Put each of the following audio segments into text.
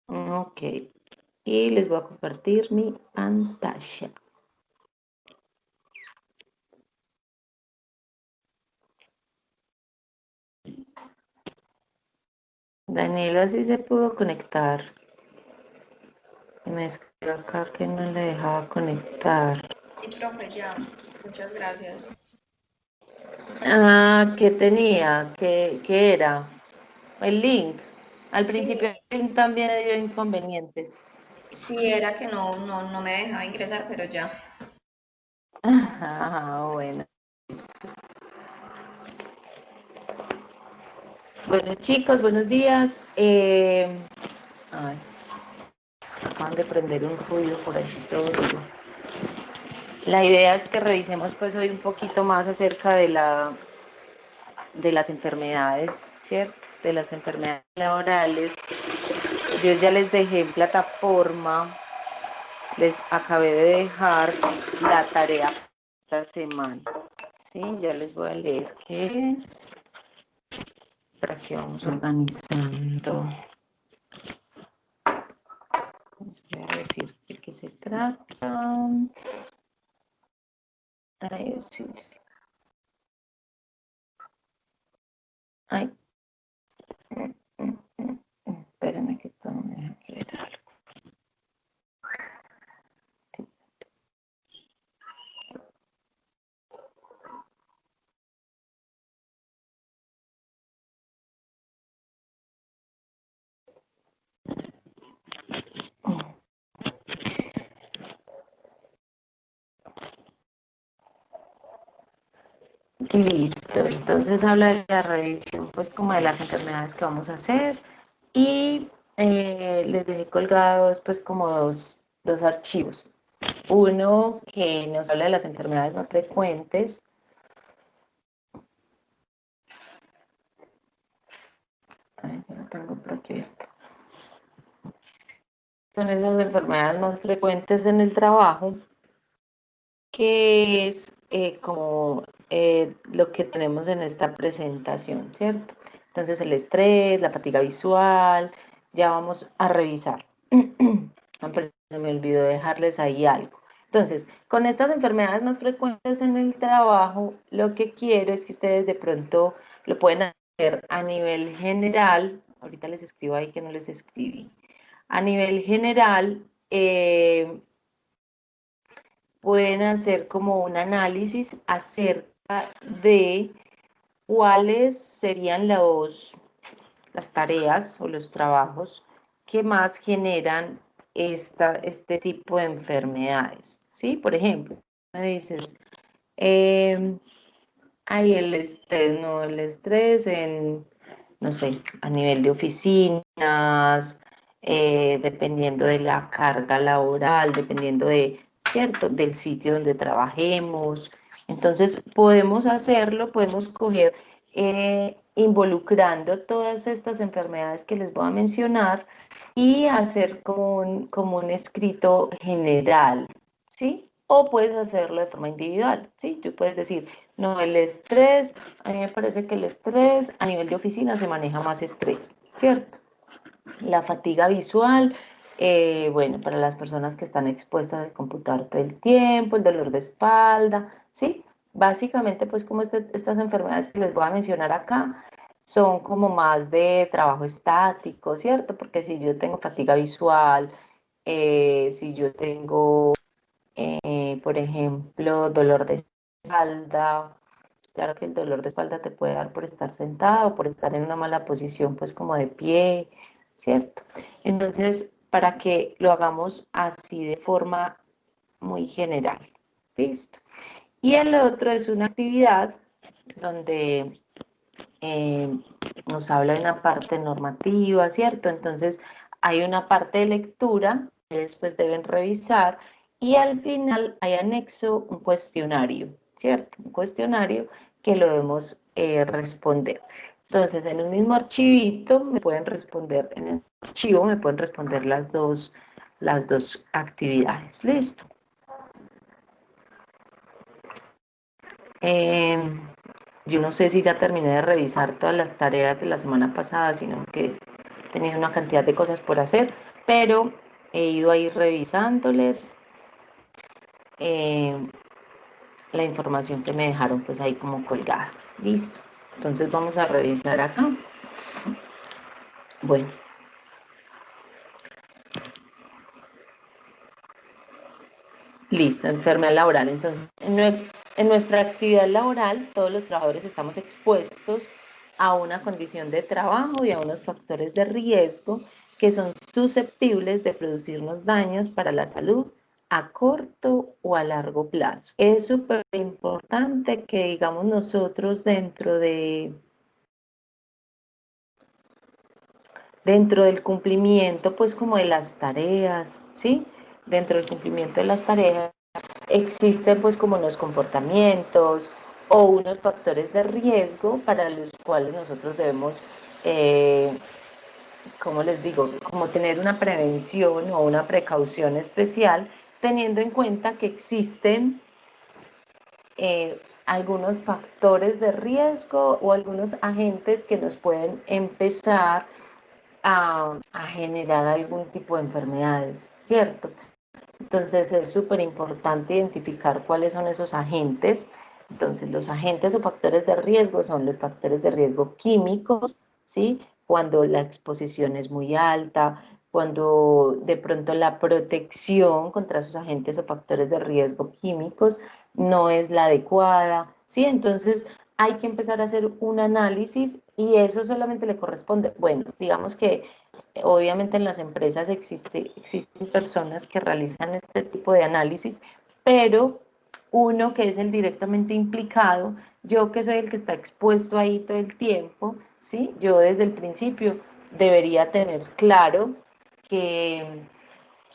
Ok, y les voy a compartir mi pantalla. Danilo así se pudo conectar. Me escribió acá que no le dejaba conectar. Sí, profe, ya. Muchas gracias. Ah, ¿qué tenía? ¿Qué era? El link. Al Sí, principio el link también le dio inconvenientes. sí, era que no me dejaba ingresar, pero ya. Ah, bueno. Bueno, chicos, buenos días. Ay, acaban de prender un ruido por ahí todo. La idea es que revisemos pues hoy un poquito más acerca de las enfermedades, ¿cierto? De las enfermedades laborales. Yo ya les dejé en plataforma, les acabé de dejar la tarea esta semana. Sí, ya les voy a leer qué es, para que vamos organizando. Les voy a decir de qué se trata. Ay, sí. Ay. Espérenme que esto no me deja leer algo. Sí. Listo, entonces habla de la revisión, pues como de las enfermedades que vamos a hacer y les dejé colgados pues como dos archivos. Uno que nos habla de las enfermedades más frecuentes. Ay, ya lo tengo por aquí abierto. Son esas enfermedades más frecuentes en el trabajo, que es como lo que tenemos en esta presentación, ¿cierto? Entonces el estrés, la fatiga visual, ya vamos a revisar. Pero se me olvidó dejarles ahí algo. Entonces, con estas enfermedades más frecuentes en el trabajo, lo que quiero es que ustedes de pronto lo pueden hacer a nivel general. Ahorita les escribo ahí que no les escribí. A nivel general, pueden hacer como un análisis acerca de cuáles serían las tareas o los trabajos que más generan este tipo de enfermedades, ¿sí? Por ejemplo, me dices, hay el estrés, no, el estrés en, no sé, a nivel de oficinas, dependiendo de la carga laboral, dependiendo de, ¿cierto?, del sitio donde trabajemos. Entonces, podemos hacerlo, podemos coger, involucrando todas estas enfermedades que les voy a mencionar y hacer como un escrito general, ¿sí? O puedes hacerlo de forma individual, ¿sí? Tú puedes decir, no, el estrés, a mí me parece que el estrés a nivel de oficina se maneja más estrés, ¿cierto? La fatiga visual, bueno, para las personas que están expuestas al computador todo el tiempo, el dolor de espalda, ¿sí? Básicamente, pues como estas enfermedades que les voy a mencionar acá son como más de trabajo estático, ¿cierto? Porque si yo tengo fatiga visual, si yo tengo, por ejemplo, dolor de espalda, claro que el dolor de espalda te puede dar por estar sentado, por estar en una mala posición, pues como de pie, ¿cierto? Entonces, para que lo hagamos así de forma muy general, ¿listo? Y el otro es una actividad donde eh, nos habla de una parte normativa, ¿cierto? Entonces, hay una parte de lectura que después deben revisar y al final hay anexo un cuestionario, ¿cierto? Un cuestionario que lo debemos responder. Entonces, en un mismo archivito me pueden responder, en el archivo me pueden responder las dos actividades. ¿Listo? Yo no sé si ya terminé de revisar todas las tareas de la semana pasada, sino que he tenido una cantidad de cosas por hacer, pero he ido ahí revisándoles eh, la información que me dejaron pues ahí como colgada. Listo. Entonces vamos a revisar acá. Bueno, listo, enfermedad laboral. Entonces, en nuestra actividad laboral, todos los trabajadores estamos expuestos a una condición de trabajo y a unos factores de riesgo que son susceptibles de producirnos daños para la salud a corto o a largo plazo. Es súper importante que digamos nosotros dentro del cumplimiento pues como de las tareas, ¿sí? Dentro del cumplimiento de las tareas existen pues como unos comportamientos o unos factores de riesgo para los cuales nosotros debemos, como les digo, como tener una prevención o una precaución especial, teniendo en cuenta que existen algunos factores de riesgo o algunos agentes que nos pueden empezar a generar algún tipo de enfermedades, ¿cierto? Entonces es súper importante identificar cuáles son esos agentes. Entonces los agentes o factores de riesgo son los factores de riesgo químicos, ¿sí? Cuando la exposición es muy alta, cuando de pronto la protección contra esos agentes o factores de riesgo químicos no es la adecuada, ¿sí? Entonces hay que empezar a hacer un análisis y eso solamente le corresponde, bueno, digamos que obviamente en las empresas existen personas que realizan este tipo de análisis, pero uno que es el directamente implicado, yo que soy el que está expuesto ahí todo el tiempo, ¿sí? Yo desde el principio debería tener claro que,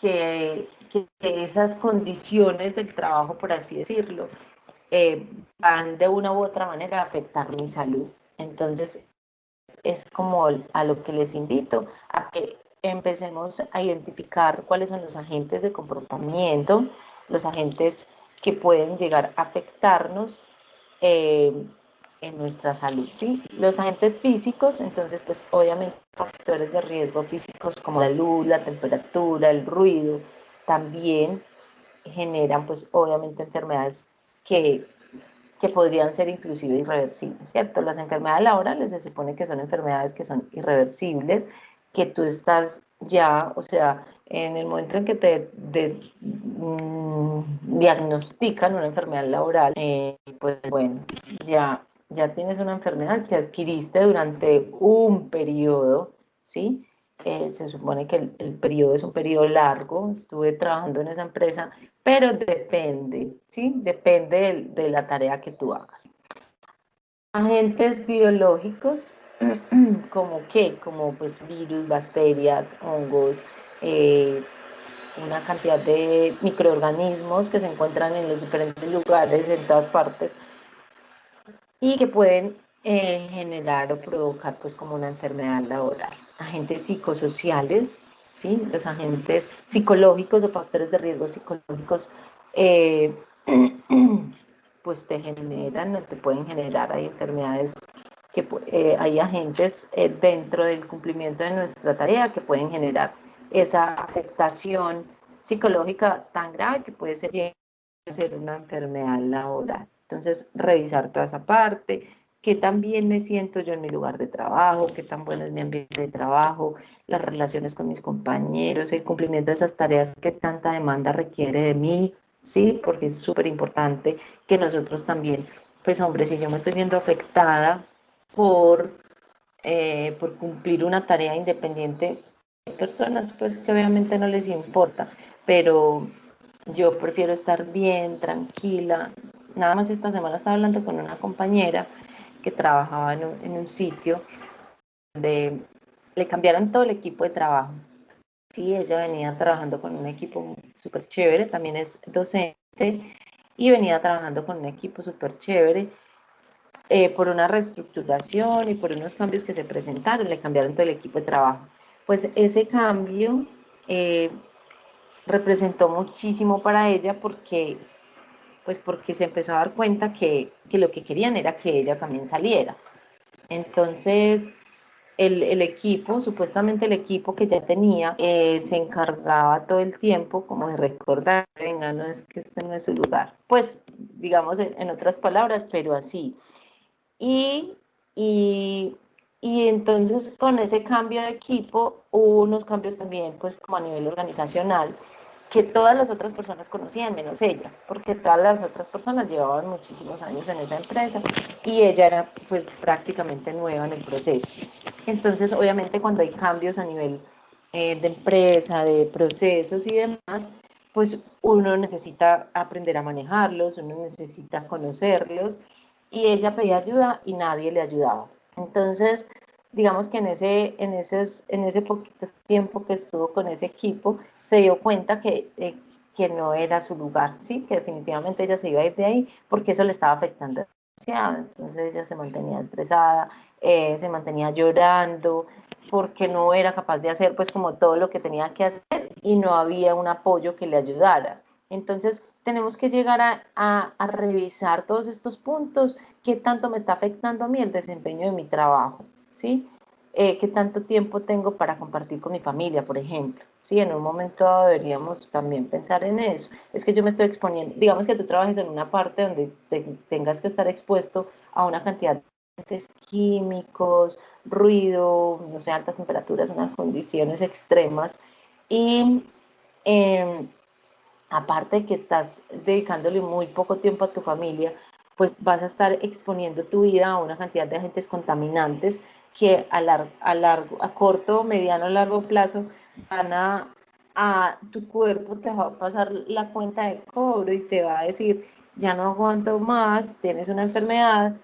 que esas condiciones del trabajo, por así decirlo, van de una u otra manera a afectar mi salud. Entonces, es como a lo que les invito, a que empecemos a identificar cuáles son los agentes de comportamiento, los agentes que pueden llegar a afectarnos eh, en nuestra salud, ¿sí? Los agentes físicos, entonces, pues obviamente factores de riesgo físicos como la luz, la temperatura, el ruido, también generan, pues obviamente enfermedades que podrían ser inclusive irreversibles, ¿cierto? Las enfermedades laborales se supone que son enfermedades que son irreversibles, que tú estás ya, o sea, en el momento en que diagnostican una enfermedad laboral, pues bueno, ya tienes una enfermedad que adquiriste durante un periodo, ¿sí? Se supone que el periodo es un periodo largo, estuve trabajando en esa empresa, pero depende, ¿sí? Depende de la tarea que tú hagas. Agentes biológicos, como qué, como pues virus, bacterias, hongos, eh, una cantidad de microorganismos que se encuentran en los diferentes lugares, en todas partes, y que pueden generar o provocar pues como una enfermedad laboral. Agentes psicosociales, ¿sí? Los agentes psicológicos o factores de riesgo psicológicos eh, pues te generan o te pueden generar, hay enfermedades que hay agentes dentro del cumplimiento de nuestra tarea que pueden generar esa afectación psicológica tan grave que puede ser una enfermedad laboral. Entonces, revisar toda esa parte, qué tan bien me siento yo en mi lugar de trabajo, qué tan bueno es mi ambiente de trabajo, las relaciones con mis compañeros, el cumplimiento de esas tareas que tanta demanda requiere de mí, ¿sí? Porque es súper importante que nosotros también, pues hombre, si yo me estoy viendo afectada por, por cumplir una tarea independiente, hay personas pues que obviamente no les importa, pero yo prefiero estar bien, tranquila. Nada más esta semana estaba hablando con una compañera que trabajaba en un sitio donde le cambiaron todo el equipo de trabajo. Sí, ella venía trabajando con un equipo súper chévere, también es docente y venía trabajando con un equipo súper chévere. Por una reestructuración y por unos cambios que se presentaron, le cambiaron todo el equipo de trabajo. Pues ese cambio representó muchísimo para ella porque pues porque se empezó a dar cuenta que lo que querían era que ella también saliera. Entonces, el equipo, supuestamente el equipo que ya tenía, se encargaba todo el tiempo como de recordar, venga, no es que este no es su lugar. Pues, digamos en otras palabras, pero así. Y, y, y entonces con ese cambio de equipo hubo unos cambios también, pues como a nivel organizacional, que todas las otras personas conocían, menos ella, porque todas las otras personas llevaban muchísimos años en esa empresa y ella era pues prácticamente nueva en el proceso. Entonces, obviamente cuando hay cambios a nivel de empresa, de procesos y demás, pues uno necesita aprender a manejarlos, uno necesita conocerlos y ella pedía ayuda y nadie le ayudaba. Entonces, digamos que en ese poquito tiempo que estuvo con ese equipo, se dio cuenta que no era su lugar, ¿sí? Que definitivamente ella se iba a ir de ahí porque eso le estaba afectando demasiado. Entonces ella se mantenía estresada, se mantenía llorando porque no era capaz de hacer pues como todo lo que tenía que hacer y no había un apoyo que le ayudara. Entonces tenemos que llegar a revisar todos estos puntos, qué tanto me está afectando a mí el desempeño de mi trabajo, ¿sí? Qué tanto tiempo tengo para compartir con mi familia, por ejemplo. Sí, en un momento dado deberíamos también pensar en eso. Es que yo me estoy exponiendo, digamos que tú trabajes en una parte donde tengas que estar expuesto a una cantidad de agentes químicos, ruido, no sé, altas temperaturas, unas condiciones extremas. Y eh, aparte de que estás dedicándole muy poco tiempo a tu familia, pues vas a estar exponiendo tu vida a una cantidad de agentes contaminantes que a corto, mediano, largo plazo van a tu cuerpo te va a pasar la cuenta de cobro y te va a decir, ya no aguanto más, tienes una enfermedad,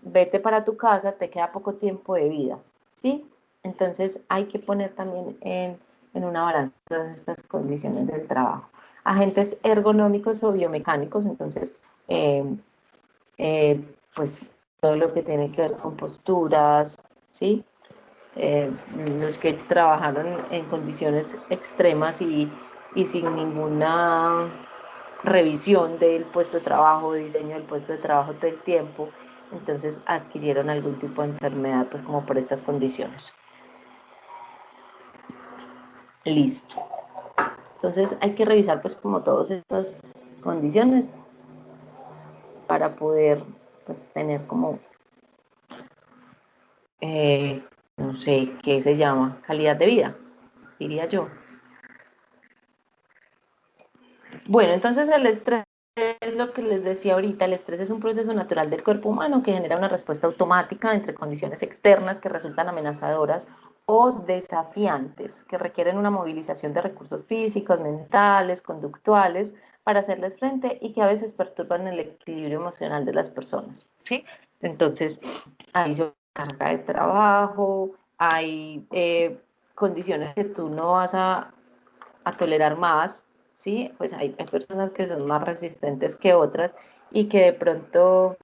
vete para tu casa, te queda poco tiempo de vida, ¿sí? Entonces hay que poner también en una balanza todas estas condiciones del trabajo. Agentes ergonómicos o biomecánicos, entonces, eh, eh, pues todo lo que tiene que ver con posturas, ¿sí? Los que trabajaron en condiciones extremas y sin ninguna revisión del puesto de trabajo, diseño del puesto de trabajo todo el tiempo, entonces adquirieron algún tipo de enfermedad, pues como por estas condiciones. Listo. Entonces hay que revisar pues como todas estas condiciones para poder pues tener como, no sé, ¿qué se llama? Calidad de vida, diría yo. Bueno, entonces el estrés es lo que les decía ahorita, el estrés es un proceso natural del cuerpo humano que genera una respuesta automática entre condiciones externas que resultan amenazadoras o desafiantes, que requieren una movilización de recursos físicos, mentales, conductuales para hacerles frente y que a veces perturban el equilibrio emocional de las personas, ¿sí? Entonces, hay carga de trabajo, hay condiciones que tú no vas a tolerar más, ¿sí? Pues hay personas que son más resistentes que otras y que de pronto,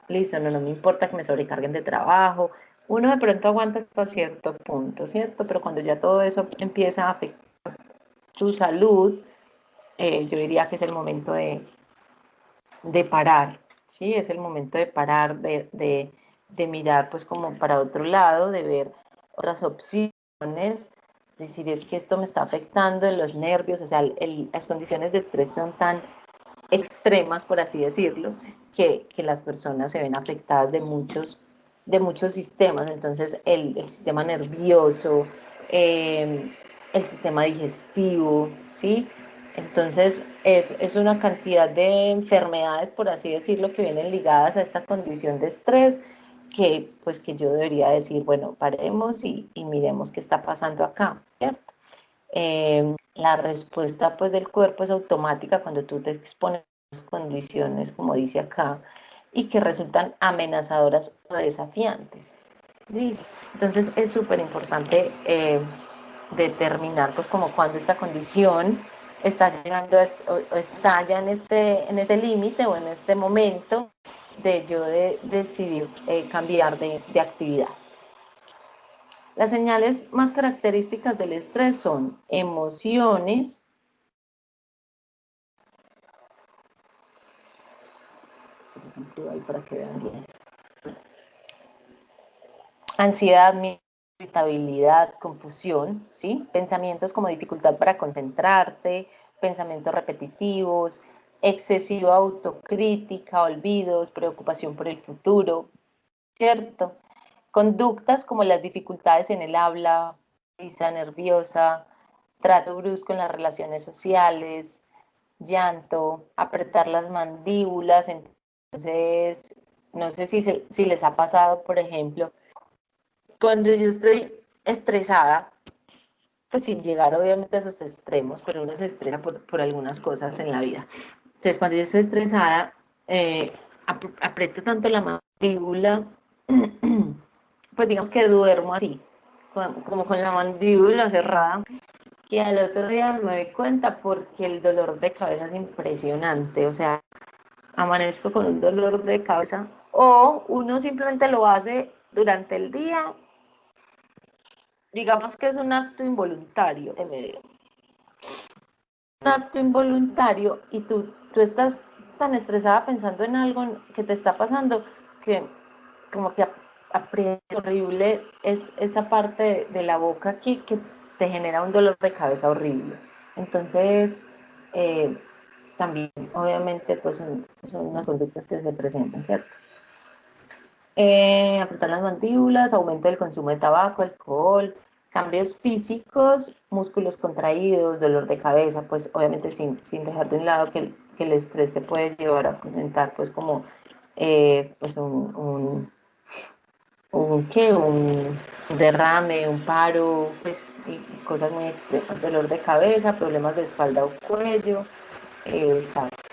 listo, no me importa que me sobrecarguen de trabajo, uno de pronto aguanta hasta cierto punto, ¿cierto? Pero cuando ya todo eso empieza a afectar su salud, yo diría que es el momento de parar, ¿sí? Es el momento de parar, de mirar pues como para otro lado, de ver otras opciones, decir es que esto me está afectando en los nervios, o sea, las condiciones de estrés son tan extremas, por así decirlo, que las personas se ven afectadas de muchos sistemas, entonces el sistema nervioso, el sistema digestivo, ¿sí? Entonces es una cantidad de enfermedades, por así decirlo, que vienen ligadas a esta condición de estrés, que pues que yo debería decir, bueno, paremos y miremos qué está pasando acá, ¿cierto? La respuesta pues del cuerpo es automática cuando tú te expones a condiciones, como dice acá, y que resultan amenazadoras o desafiantes. ¿Listo? Entonces es súper importante determinar pues como cuando esta condición está llegando o está ya en este límite o en este momento de yo decidir cambiar de actividad. Las señales más características del estrés son emociones, arriba ahí para que vean bien. Ansiedad, irritabilidad, confusión, ¿sí? Pensamientos como dificultad para concentrarse, pensamientos repetitivos, excesiva autocrítica, olvidos, preocupación por el futuro, ¿cierto? Conductas como las dificultades en el habla, risa nerviosa, trato brusco en las relaciones sociales, llanto, apretar las mandíbulas. Entonces, no sé si les ha pasado, por ejemplo, cuando yo estoy estresada, pues sin llegar obviamente a esos extremos, pero uno se estresa por algunas cosas en la vida. Entonces, cuando yo estoy estresada, aprieto tanto la mandíbula, pues digamos que duermo así, como con la mandíbula cerrada, que al otro día me doy cuenta porque el dolor de cabeza es impresionante, o sea, amanezco con un dolor de cabeza, o uno simplemente lo hace durante el día, digamos que es un acto involuntario, un acto involuntario y tú estás tan estresada pensando en algo que te está pasando que como que aprieta horrible es esa parte de la boca aquí que te genera un dolor de cabeza horrible. Entonces, también obviamente pues son unas conductas que se presentan, ¿cierto? Apretar las mandíbulas, aumento del consumo de tabaco, alcohol, cambios físicos, músculos contraídos, dolor de cabeza, pues obviamente sin dejar de un lado que el estrés te puede llevar a presentar pues como pues un derrame, un paro, pues y cosas muy extremas, dolor de cabeza, problemas de espalda o cuello,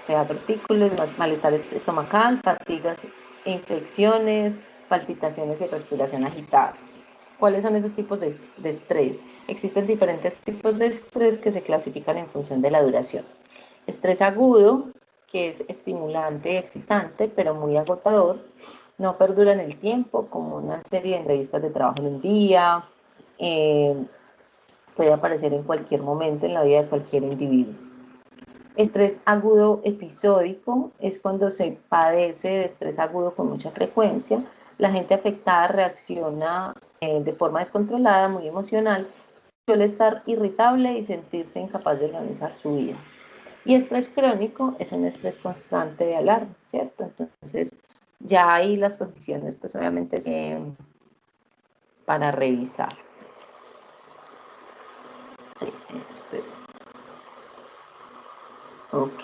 artículos, malestar estomacal, fatigas, infecciones, palpitaciones y respiración agitada. ¿Cuáles son esos tipos de estrés? Existen diferentes tipos de estrés que se clasifican en función de la duración. Estrés agudo, que es estimulante y excitante, pero muy agotador, no perdura en el tiempo, como una serie de entrevistas de trabajo en un día, puede aparecer en cualquier momento en la vida de cualquier individuo. Estrés agudo episódico es cuando se padece de estrés agudo con mucha frecuencia. La gente afectada reacciona de forma descontrolada, muy emocional, suele estar irritable y sentirse incapaz de organizar su vida. Y estrés crónico es un estrés constante de alarma, ¿cierto? Entonces, ya hay las condiciones, pues obviamente, para revisar. Ok.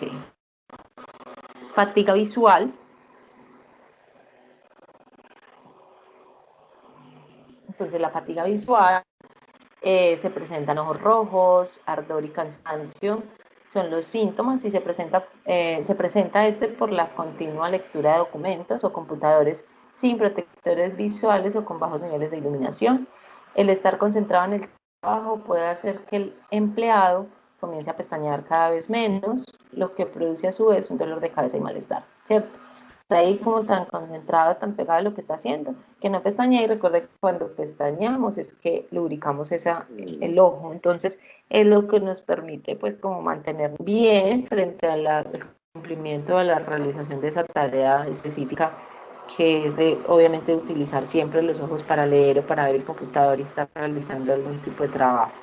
Fatiga visual. Entonces, la fatiga visual se presentan ojos rojos, ardor y cansancio, son los síntomas y se presenta este por la continua lectura de documentos o computadores sin protectores visuales o con bajos niveles de iluminación. El estar concentrado en el trabajo puede hacer que el empleado comience a pestañear cada vez menos, lo que produce a su vez un dolor de cabeza y malestar, ¿cierto? Está ahí como tan concentrado, tan pegado a lo que está haciendo, que no pestañea, y recuerde que cuando pestañeamos es que lubricamos el ojo, entonces es lo que nos permite pues como mantener bien frente al cumplimiento, a la realización de esa tarea específica, que es de obviamente utilizar siempre los ojos para leer o para ver el computador y estar realizando algún tipo de trabajo.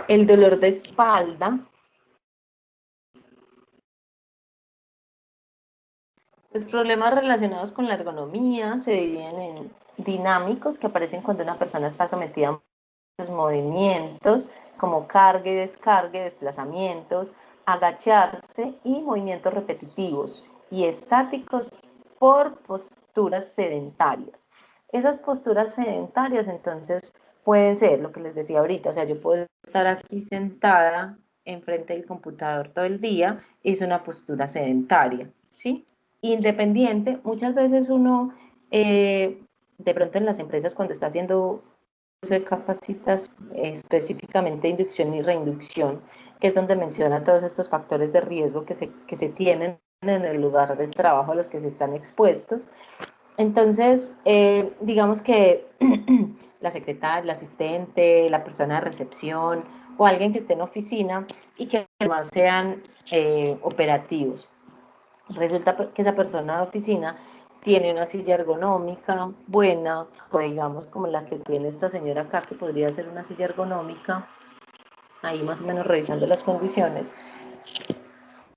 El dolor de espalda. Los problemas relacionados con la ergonomía se dividen en dinámicos, que aparecen cuando una persona está sometida a muchos movimientos, como cargue, descargue, desplazamientos, agacharse y movimientos repetitivos, y estáticos por posturas sedentarias. Esas posturas sedentarias entonces pueden ser lo que les decía ahorita, o sea, yo puedo estar aquí sentada enfrente del computador todo el día, es una postura sedentaria, ¿sí? Independiente, muchas veces uno, de pronto en las empresas cuando está haciendo uso de capacitas, específicamente inducción y reinducción, que es donde menciona todos estos factores de riesgo que se tienen en el lugar del trabajo a los que se están expuestos. Entonces, digamos que la secretaria, el asistente, la persona de recepción o alguien que esté en oficina y que además sean operativos. Resulta que esa persona de oficina tiene una silla ergonómica buena, o digamos como la que tiene esta señora acá, que podría ser una silla ergonómica, ahí más o menos revisando las condiciones.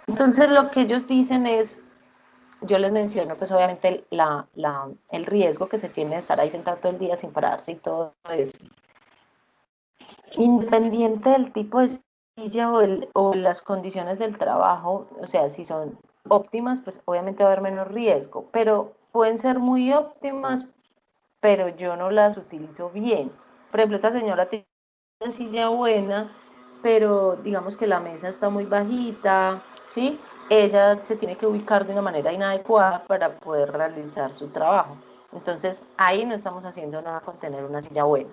Entonces lo que ellos dicen es, yo les menciono pues obviamente el riesgo que se tiene de estar ahí sentado todo el día sin pararse y todo eso. Independiente del tipo de silla o las condiciones del trabajo, o sea, si son óptimas, pues obviamente va a haber menos riesgo, pero pueden ser muy óptimas, pero yo no las utilizo bien. Por ejemplo, esta señora tiene una silla buena, pero digamos que la mesa está muy bajita, ¿sí? Ella se tiene que ubicar de una manera inadecuada para poder realizar su trabajo. Entonces, ahí no estamos haciendo nada con tener una silla buena.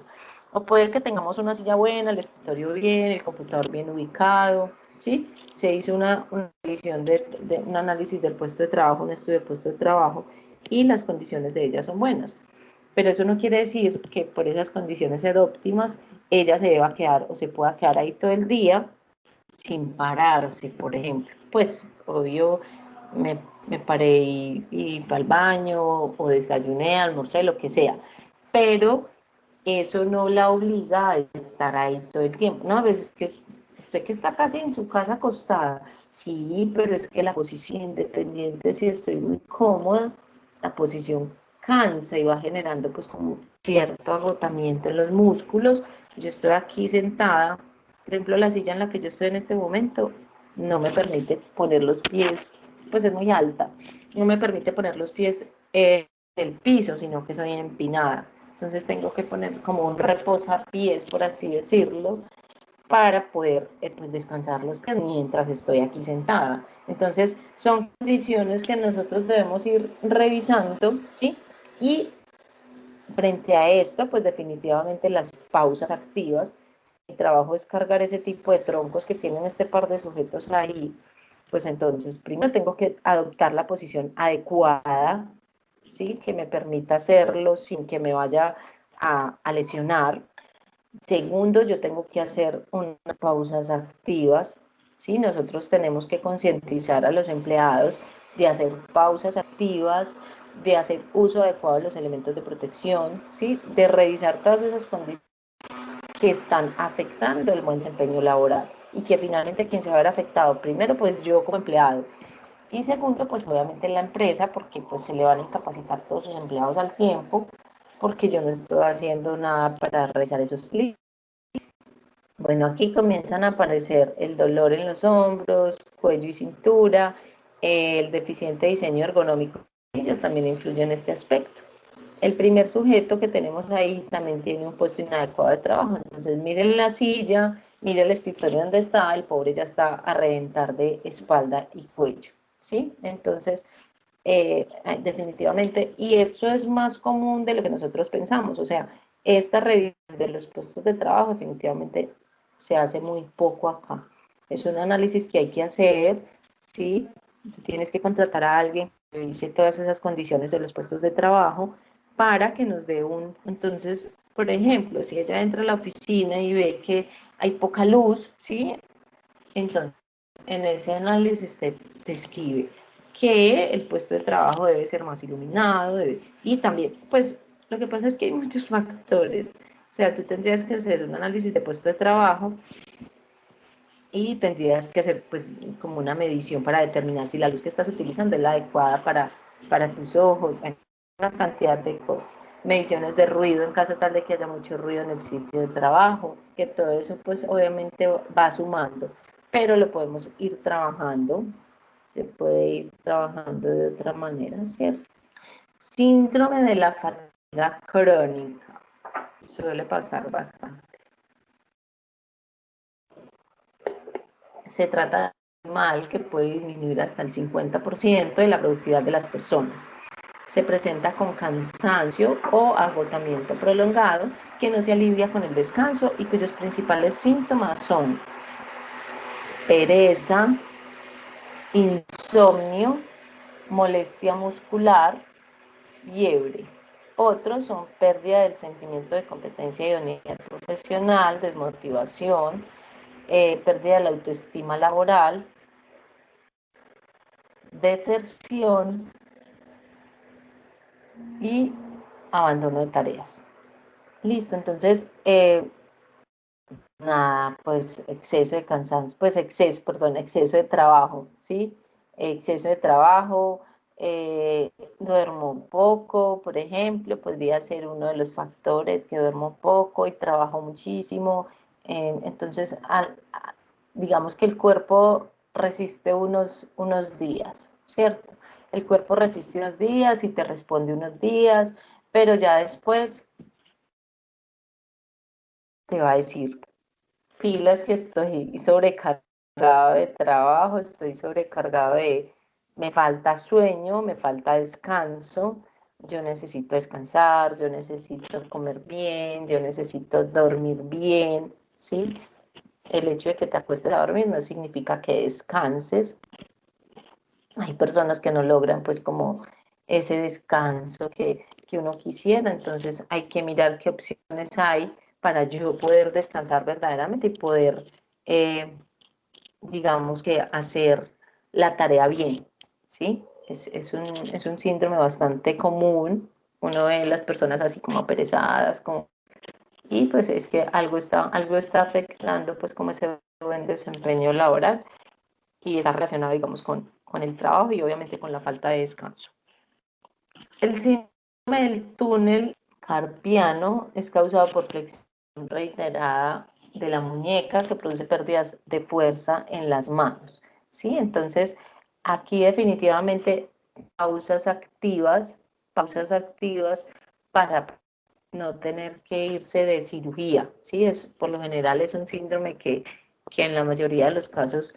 O puede que tengamos una silla buena, el escritorio bien, el computador bien ubicado, ¿sí? Se hizo una revisión un análisis del puesto de trabajo, un estudio del puesto de trabajo, y las condiciones de ella son buenas. Pero eso no quiere decir que por esas condiciones ser óptimas, ella se deba quedar o se pueda quedar ahí todo el día sin pararse, por ejemplo. Pues, obvio, me paré y fui al baño, o desayuné, almorcé, lo que sea. Pero eso no la obliga a estar ahí todo el tiempo, ¿no? A veces que usted que está casi en su casa acostada, sí, pero es que la posición independiente, si estoy muy cómoda, la posición cansa y va generando pues como cierto agotamiento en los músculos. Yo estoy aquí sentada, por ejemplo, la silla en la que yo estoy en este momento no me permite poner los pies, pues es muy alta, no me permite poner los pies en el piso, sino que soy empinada. Entonces tengo que poner como un reposapiés, por así decirlo, para poder pues, descansar los pies mientras estoy aquí sentada. Entonces son condiciones que nosotros debemos ir revisando, ¿sí? Y frente a esto, pues definitivamente las pausas activas, mi trabajo es cargar ese tipo de troncos que tienen este par de sujetos ahí, pues entonces primero tengo que adoptar la posición adecuada, ¿sí? Que me permita hacerlo sin que me vaya a lesionar. Segundo, yo tengo que hacer unas pausas activas, ¿sí? Nosotros tenemos que concientizar a los empleados de hacer pausas activas, de hacer uso adecuado de los elementos de protección, ¿sí? De revisar todas esas condiciones que están afectando el buen desempeño laboral y que finalmente quien se va a ver afectado, primero pues yo como empleado, y segundo pues obviamente la empresa, porque pues se le van a incapacitar todos sus empleados al tiempo, porque yo no estoy haciendo nada para realizar esos clics. Bueno, aquí comienzan a aparecer el dolor en los hombros, cuello y cintura, el deficiente diseño ergonómico, ellos también influyen en este aspecto. El primer sujeto que tenemos ahí también tiene un puesto inadecuado de trabajo, entonces miren la silla, miren el escritorio donde está, el pobre ya está a reventar de espalda y cuello, ¿sí? Entonces, definitivamente, y eso es más común de lo que nosotros pensamos, o sea, esta revisión de los puestos de trabajo definitivamente se hace muy poco acá. Es un análisis que hay que hacer, ¿sí? Tú tienes que contratar a alguien que revise todas esas condiciones de los puestos de trabajo para que nos dé entonces, por ejemplo, si ella entra a la oficina y ve que hay poca luz, ¿sí? Entonces, en ese análisis te describe que el puesto de trabajo debe ser más iluminado, y también, pues, lo que pasa es que hay muchos factores. O sea, tú tendrías que hacer un análisis de puesto de trabajo y tendrías que hacer, pues, como una medición para determinar si la luz que estás utilizando es la adecuada para tus ojos, bueno, una cantidad de cosas. Mediciones de ruido en caso tal de que haya mucho ruido en el sitio de trabajo, que todo eso, pues, obviamente va sumando, pero lo podemos ir trabajando, se puede ir trabajando de otra manera, ¿cierto? Síndrome de la fatiga crónica, suele pasar bastante. Se trata de un mal que puede disminuir hasta el 50% de la productividad de las personas. Se presenta con cansancio o agotamiento prolongado que no se alivia con el descanso y cuyos principales síntomas son pereza, insomnio, molestia muscular, fiebre. Otros son pérdida del sentimiento de competencia y idoneidad profesional, desmotivación, pérdida de la autoestima laboral, deserción y abandono de tareas. Listo, entonces, nada, pues exceso de cansancio, pues exceso de trabajo, ¿sí? Exceso de trabajo, duermo poco, por ejemplo, podría ser uno de los factores, que duermo poco y trabajo muchísimo. Entonces, digamos que el cuerpo resiste unos días, ¿cierto? El cuerpo resiste unos días y te responde unos días, pero ya después te va a decir, pilas que estoy sobrecargado de trabajo, estoy sobrecargado me falta sueño, me falta descanso, yo necesito descansar, yo necesito comer bien, yo necesito dormir bien, ¿sí? El hecho de que te acuestes a dormir no significa que descanses. Hay personas que no logran pues como ese descanso que uno quisiera, entonces hay que mirar qué opciones hay para yo poder descansar verdaderamente y poder, eh, digamos que hacer la tarea bien, ¿sí? Es un síndrome bastante común, uno ve las personas así como aperezadas, como, y pues es que algo está afectando pues como ese buen desempeño laboral y está relacionado, digamos, con el trabajo y obviamente con la falta de descanso. El síndrome del túnel carpiano es causado por flexión reiterada de la muñeca que produce pérdidas de fuerza en las manos, ¿sí? Entonces, aquí definitivamente pausas activas para no tener que irse de cirugía, ¿sí? Por lo general es un síndrome que en la mayoría de los casos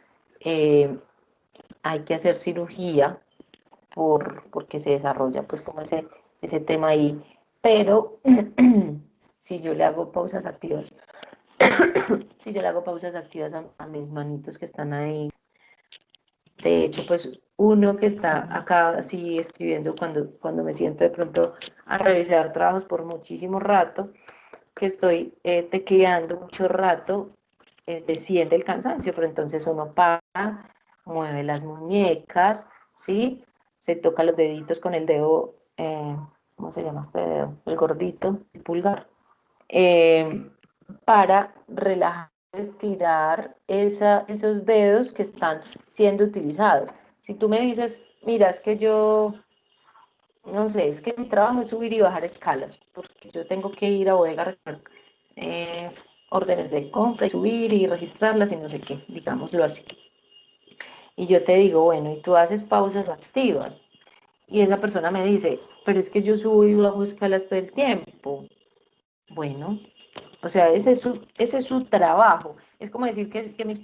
hay que hacer cirugía porque se desarrolla pues como ese tema ahí, pero si yo le hago pausas activas, si yo le hago pausas activas a mis manitos que están ahí, de hecho pues uno que está acá así escribiendo cuando me siento de pronto a revisar trabajos por muchísimo rato, que estoy tecleando mucho rato, desciende el cansancio, pero entonces uno para, mueve las muñecas, ¿sí? Se toca los deditos con el dedo, ¿cómo se llama este dedo? El gordito, el pulgar, eh, para relajar, estirar esos dedos que están siendo utilizados. Si tú me dices, mira, es que yo no sé, es que mi trabajo es subir y bajar escalas, porque yo tengo que ir a bodega a recoger eh, órdenes de compra y subir y registrarlas y no sé qué, digámoslo así. Y yo te digo, bueno, y tú haces pausas activas. Y esa persona me dice, pero es que yo subo y bajo escalas todo el tiempo. Bueno, o sea, ese es su trabajo. Es como decir que mis pausas